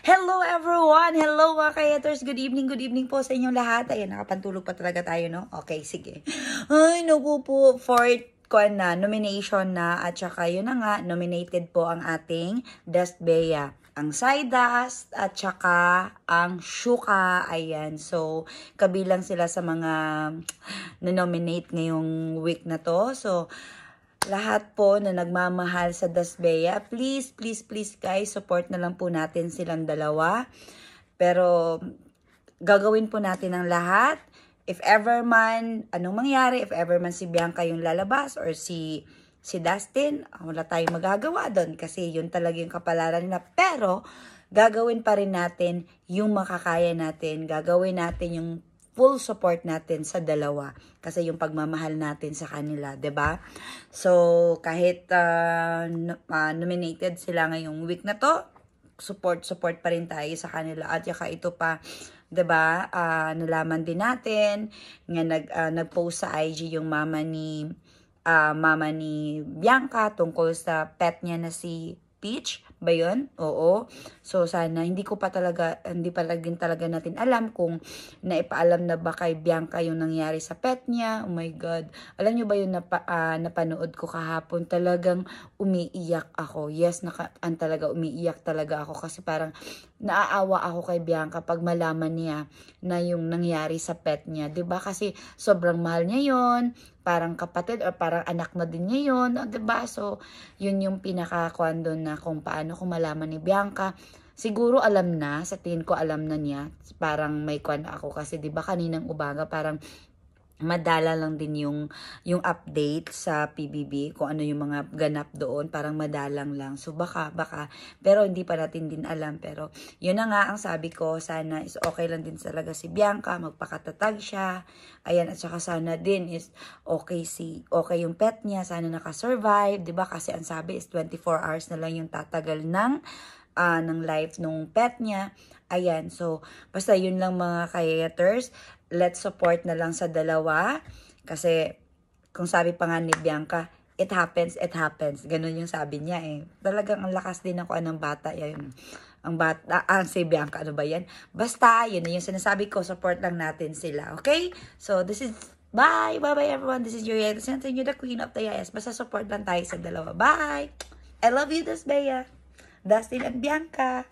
Hello everyone! Hello mga kayaters! Good evening po sa inyong lahat. Ayan, nakapantulog pa talaga tayo, no? Okay, sige. Ay, naku po, fourth nomination na at saka yun na nga, nominated po ang ating Dust Bea. Ang Saidas at saka ang Shuka. Ayan, so kabilang sila sa mga na-nominate ngayong week na to. So, lahat po na nagmamahal sa Dust Bea, please guys, support na lang po natin silang dalawa. Pero gagawin po natin ang lahat. If ever man, anong mangyari, if ever man si Bianca yung lalabas or si Dustin, wala tayong magagawa doon kasi yun talaga yung kapalaran nila. Pero gagawin pa rin natin yung makakaya natin. Gagawin natin yung full support natin sa dalawa kasi yung pagmamahal natin sa kanila, 'di ba? So kahit nominated sila ngayong week na to, support pa rin tayo sa kanila. At saka ito pa, 'di ba? Nalaman din natin nga nag-post sa IG yung mama ni Bianca tungkol sa pet niya na si Peach ba yun? Oo. So, sana, hindi pa din talaga natin alam kung naipaalam na ba kay Bianca yung nangyari sa pet niya. Oh my God. Alam nyo ba yung napanood ko kahapon? Talagang umiiyak ako. Yes, talaga umiiyak talaga ako kasi parang naaawa ako kay Bianca pag malaman niya na yung nangyari sa pet niya. 'Di ba? Kasi sobrang mahal niya yon, parang kapatid or parang anak na din niya yon, 'di ba? So, yun yung pinaka-kuan doon na kung paano kung malaman ni Bianca. Siguro alam na, sa tingin ko alam na niya. Parang may kuan ako kasi 'di ba kaninang umaga parang madala lang din yung update sa PBB kung ano yung mga ganap doon, parang madalang lang. So baka pero hindi pa natin din alam. Pero yun na nga ang sabi ko, sana is okay lang din talaga si Bianca, magpakatatag siya. Ayan, at saka sana din is okay yung pet niya, sana naka-survive, 'di ba? Kasi ang sabi is 24 hours na lang yung tatagal ng life nung pet niya. Ayan, so basta yun lang mga kayaters. Let's support na lang sa dalawa. Kasi kung sabi pa nga ni Bianca, it happens. Ganun yung sabi niya eh. Talagang ang lakas din ako ng bata. Yan. Si Bianca, ano ba yan? Basta, yun yung sinasabi ko, support lang natin sila. Okay? So, this is, bye everyone. This is Yuriel, sending you the Queen of the Yayas. Basta support lang tayo sa dalawa. Bye! I love you, Dust Bea. Dustin and Bianca.